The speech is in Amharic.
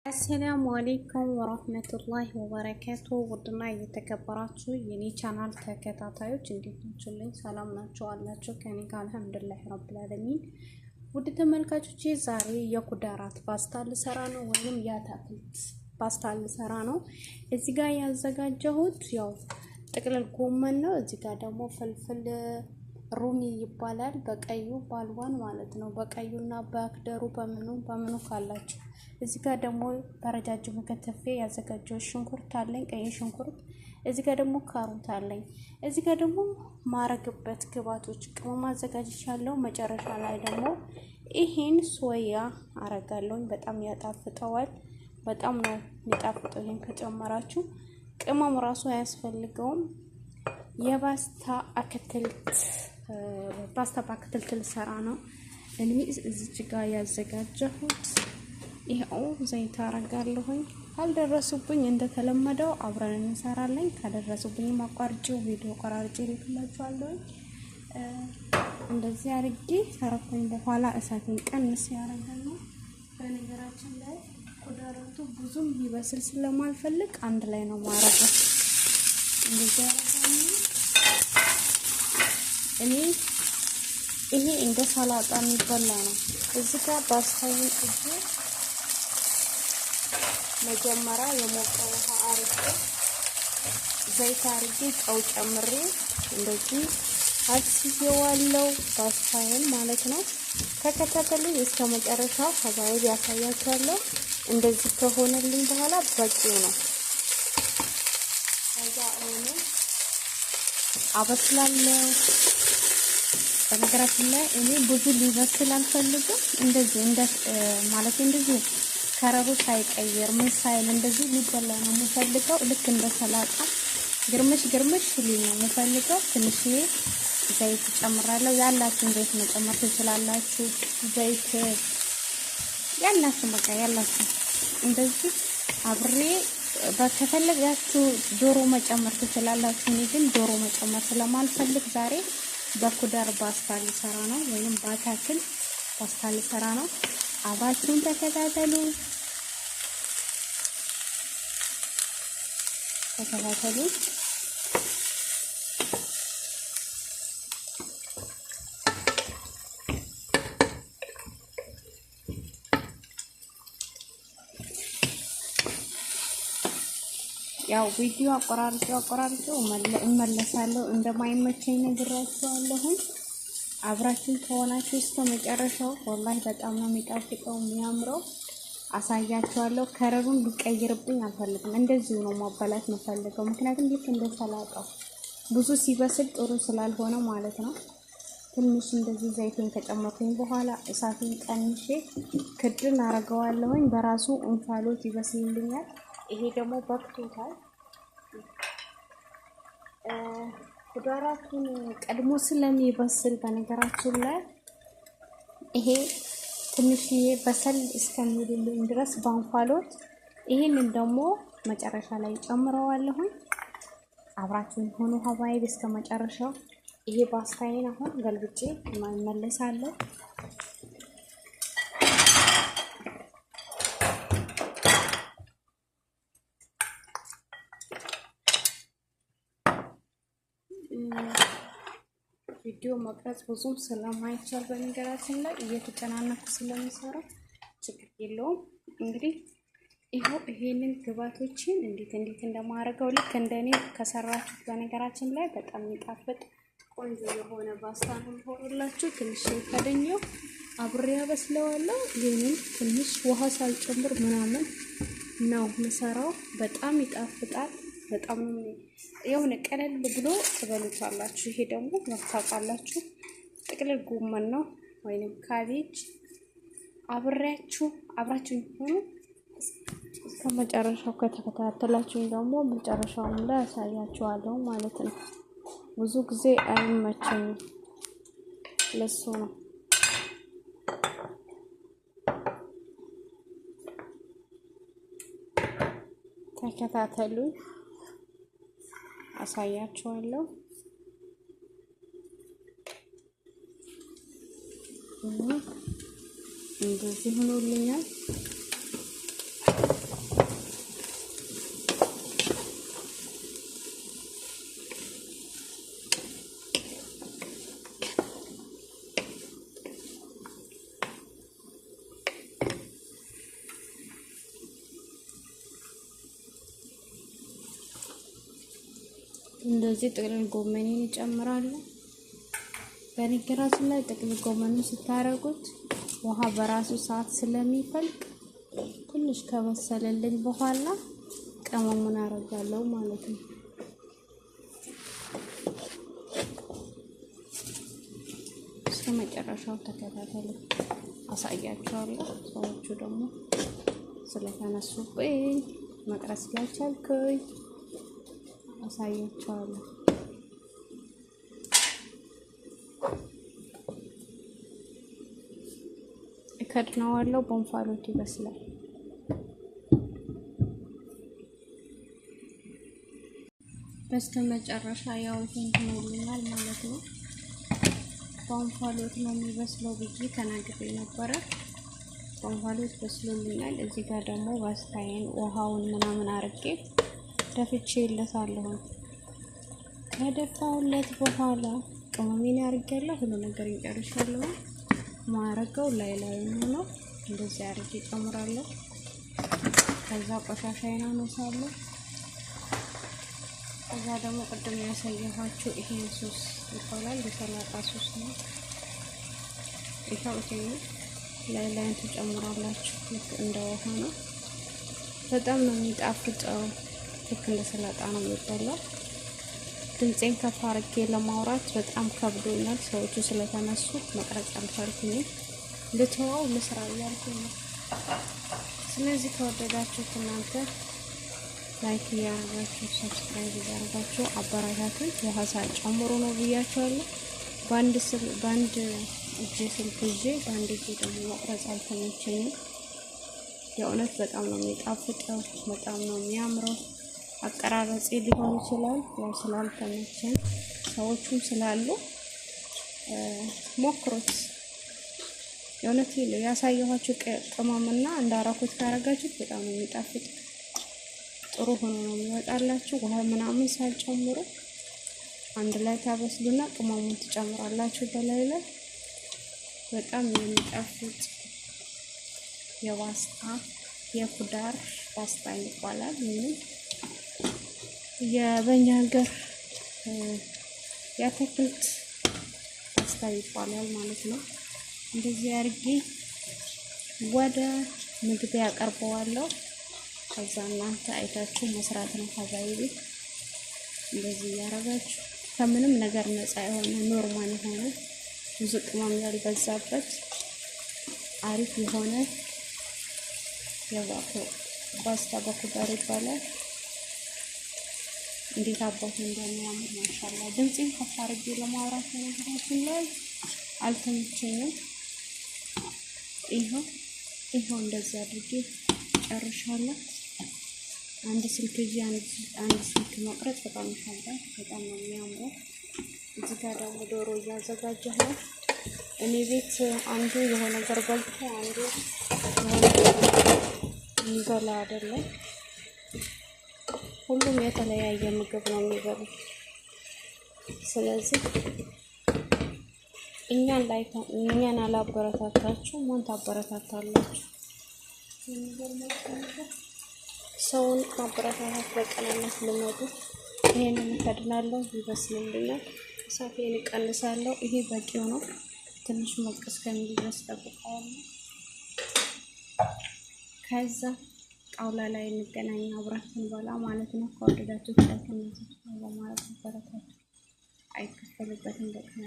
አሰላሙ አለይኩም ወራህመቱላሂ ወበረካቱ። ውድና እየተከበራችሁ የኔ ቻናል ተከታታዮች እንዴት ናችሁልኝ? ሰላም ናችሁ አላችሁ? ከኔ ጋር አልሐምዱሊላህ ረብል ዓለሚን። ውድ ተመልካቾቼ ዛሬ የኩዳራት ፓስታ ልሰራ ነው፣ ወይንም የአትክልት ፓስታ ልሰራ ነው። እዚህ ጋር ያዘጋጀሁት ያው ጥቅልል ጎመን ነው። እዚህ ጋር ደግሞ ፍልፍል ሩሚ ይባላል፣ በቀዩ ባልዋን ማለት ነው። በቀዩና በአክደሩ በምኑ ካላችሁ። እዚህ ጋር ደግሞ በረጃጅሙ ከተፌ ያዘጋጀው ሽንኩርት አለኝ፣ ቀይ ሽንኩርት። እዚህ ጋር ደግሞ ካሮት አለኝ። እዚህ ጋር ደግሞ ማረግበት ግብአቶች ቅመም አዘጋጅቻለሁ። መጨረሻ ላይ ደግሞ ይሄን ሶያ አረጋለሁ። በጣም ያጣፍጠዋል። በጣም ነው የሚጣፍጠው። ይሄን ከጨመራችሁ ቅመም ራሱ አያስፈልገውም። ፓስታ በአትክልት ልሰራ ነው። እኔ እዚች ጋር ያዘጋጀሁት ይሄው ዘይት አረጋለሁኝ። ካልደረሱብኝ እንደተለመደው አብረን እንሰራለን። ካደረሱብኝ ማቋርጬው ቪዲዮ ቀራርጬ ልክላችኋለሁ። እንደዚህ አድርጌ ሰራኩኝ። በኋላ እሳቴን ቀንስ ያረጋለሁ። በነገራችን ላይ ኩዳራቱ ብዙም ሊበስል ስለማልፈልግ አንድ ላይ ነው ማረጋው። እንደዚህ አረጋለሁ። እኔ ይሄ እንደ ሰላጣ የሚበላ ነው። እዚህ ጋር ፓስታውን እጄ መጀመሪያ የሞቀ ውሃ አርጌ ዘይት አርጌ ጨው ጨምሬ እንደዚህ አብስዬዋለሁ፣ ፓስታውን ማለት ነው። ተከታተሉኝ እስከ መጨረሻው። ከዛው ያሳያችኋለሁ። እንደዚህ ከሆነልኝ በኋላ በቂው ነው። ከዛ አበስላለሁ። በነገራችን ላይ እኔ ብዙ ሊበስል አልፈልግም። እንደዚህ እንደዚህ ከረሩ ሳይቀየር ምን ሳይል እንደዚህ ሊበላ ነው የምፈልገው። ልክ እንደ ሰላጣ ግርምሽ ሊል ነው የምፈልገው። ትንሽዬ ዘይት ጨምራለሁ። ያላችሁን ዘይት መጨመር ትችላላችሁ። ዘይት ያላችሁ በቃ ያላችሁ እንደዚህ አብሬ በከፈለጋችሁ ዶሮ መጨመር ትችላላችሁ። እኔ ግን ዶሮ መጨመር ስለማልፈልግ ዛሬ በኩዳር ፓስታ ልሰራ ነው፣ ወይንም በአትክልት ፓስታ ልሰራ ነው። አብራችሁን ተከታተሉ። ያው ቪዲዮ አቆራርጬው እመለሳለሁ። እንደማይመቸኝ ነግራችኋለሁ። አብራችሁን ከሆናችሁ እስከ መጨረሻው ወላሂ በጣም ነው የሚጣፍጠው የሚያምረው። አሳያችኋለሁ። ከረሩን ሊቀይርብኝ አልፈልግም። እንደዚሁ ነው ማባላት የምፈልገው። ምክንያቱም ልክ እንደ ሰላጣው ብዙ ሲበስል ጥሩ ስላልሆነ ማለት ነው። ትንሽ እንደዚህ ዘይቴን ከጨመርኩኝ በኋላ እሳቴን ቀንሼ ክድን አረገዋለሁኝ። በራሱ እንፋሎት ይበስልልኛል። ይሄ ደግሞ በክቶታል። ኩዳራቱን ቀድሞ ስለሚበስል በነገራችን ላይ ይሄ ትንሽዬ በሰል እስከሚልልኝ ድረስ በእንፋሎት ይሄንን ደግሞ መጨረሻ ላይ ጨምረዋለሁ። አብራችሁን ሆኖ ሀባይብ እስከ መጨረሻው። ይሄ ፓስታዬን አሁን ገልብጬ እመለሳለሁ። ቪዲዮ መቅረጽ ብዙም ስለማይቻል በነገራችን ላይ እየተጨናነኩ ስለሚሰራ ችግር የለውም። እንግዲህ ይሄንን ግብአቶችን እንዴት እንደማደርገው ልክ እንደኔ ከሰራችሁት በነገራችን ላይ በጣም የሚጣፍጥ ቆንጆ የሆነ ፓስታ ነው የሚሆንላችሁ። ትንሽ ከደኛው አብሬ አበስለዋለሁ። ይሄንን ትንሽ ውሃ ሳልጨምር ምናምን ነው የምሰራው። በጣም ይጣፍጣል። በጣም የሆነ ቀለል ብሎ ትበሉታላችሁ። ይሄ ደግሞ ታውቃላችሁ ጥቅልል ጎመን ነው ወይንም ካቤጅ። አብራችሁ ሆኖ እስከ መጨረሻው ከተከታተላችሁ ደግሞ መጨረሻውን ላይ ያሳያችኋለሁ ማለት ነው። ብዙ ጊዜ አይመቸኝም ለሱ ነው። ተከታተሉ፣ አሳያችኋለሁ። እንደዚህ ሆኖልኛል። እንደዚህ ጥቅልል ጎመኔን እጨምራለሁ። በነገራችን ላይ ጥቅልል ጎመኑን ስታረጉት ውሃ በራሱ ሰዓት ስለሚፈልቅ ትንሽ ከበሰለልኝ በኋላ ቅመሙን አረጋለሁ ማለት ነው። እስከ መጨረሻው ተከታተሉ፣ አሳያችኋለሁ። ሰዎቹ ደግሞ ስለተነሱብኝ መቅረጽ ስላልቻልኩኝ አሳያችኋለሁ። ከድነዋለሁ። በእንፋሎት ይበስላል። በስተመጨረሻ ያው እንትን ሆኖልኛል ማለት ነው። በእንፋሎት ነው የሚበስለው ብዬ ተናግሬ ነበረ። በእንፋሎት በስሎልኛል። እዚህ ጋር ደግሞ ባስታዬን ውሃውን ምናምን አርጌ ደፍቼለታለሁ። ከደፋሁለት በኋላ ቅመሜን አርጌያለሁ። ሁሉ ነገር ይጨርሻለሁ። ማረገው ላይ ነው እንደዚህ አርጌ ጨምራለሁ። ከዛ ቆሻሻዬን አነሳለሁ። ከዛ ደግሞ ቅድም ያሳየኋችሁ ይሄ ሶስ ይባላል። የሰላጣ ሶስ ነው። ይሄው ላይ ትጨምራላችሁ። ልክ እንደ ውሃ ነው። በጣም ነው የሚጣፍጠው። ልክ እንደ ሰላጣ ነው የሚበላው። ድምፄን ከፍ አድርጌ ለማውራት በጣም ከብዶኛል። ሰዎቹ ስለተነሱ መቅረጽ አልቻልኩኝም። ልተዋው ልስራ እያልኩኝ ነው። ስለዚህ ከወደዳችሁት እናንተ ላይክ እያደረጋችሁ ሰብስክራይብ እያደረጋችሁ አበረታቱኝ። ውሃ ሳጨምሩ ነው ብያችኋለሁ። በአንድ እጄ ስልክ ይዤ በአንድ እጄ ደግሞ መቅረጽ አልተመቸኝም። የእውነት በጣም ነው የሚጣፍጠው። በጣም ነው የሚያምረው። አቀራረጽ ሊሆን ይችላል ያው ስላልተመቸኝ ሰዎቹም ስላሉ ሞክሩት። የእውነት ያሳየኋችሁ ቅመምና እንዳራኩት ካረጋችሁት በጣም ነው የሚጣፍጥ። ጥሩ ሆኖ ነው የሚወጣላችሁ። ውሃ ምናምን ሳልጨምሩ አንድ ላይ ታበስሉና ቅመሙን ትጨምራላችሁ በላይ ላይ። በጣም የሚጣፍጥ የፓስታ የኩዳር ፓስታ ይባላል። የበኛ ሀገር የአትክልት ፓስታ ይባላል ማለት ነው። እንደዚህ አድርጌ ወደ ምግብ ያቀርበዋለሁ። ከዛ እናንተ አይታችሁ መስራት ነው። ሀባይቢ እንደዚህ ያረጋችሁ ከምንም ነገር ነፃ የሆነ ኖርማል የሆነ ብዙ ቅመም ያልበዛበት አሪፍ የሆነ ፓስታ በኩዳር ይባላል። እንዴት አባቱ እንደሚያምር ማሻአላ። ድምጽን ከፍ አድርጌ ለማውራት ነገራችን ላይ አልተመቸኝም። ይሄው እንደዚህ አድርጌ ጨርሻለሁ። አንድ ስልክ ይዤ አንድ ስልክ መቅረጽ በጣም ይሻላል። በጣም ነው የሚያምረው። እዚህ ጋር ደግሞ ዶሮ እያዘጋጀሁ ነው። እኔ ቤት አንዱ የሆነ ነገር በልቶ አንዱ የሚበላ አይደለም። ሁሉም የተለያየ ምግብ ነው የሚበሉት። ስለዚህ እኛን አላበረታታችሁ ማን ታበረታታላችሁ? ሰውን ማበረታታት በቀናነት ልመዱ። ይሄንን ከድናለሁ፣ ይበስልልኛል። እሳቴን እቀንሳለሁ። ይሄ በቂው ነው። ትንሽ ሞቅ እስከሚል ድረስ ጠብቀዋለሁ። ከዛ ጣውላ ላይ እንገናኝ፣ አብረን እንበላ ማለት ነው። ከወደዳችሁ ላይክ እና ሰብስክራይብ በማድረግ አበረታቱ። አይከፈልበትም በቀናነት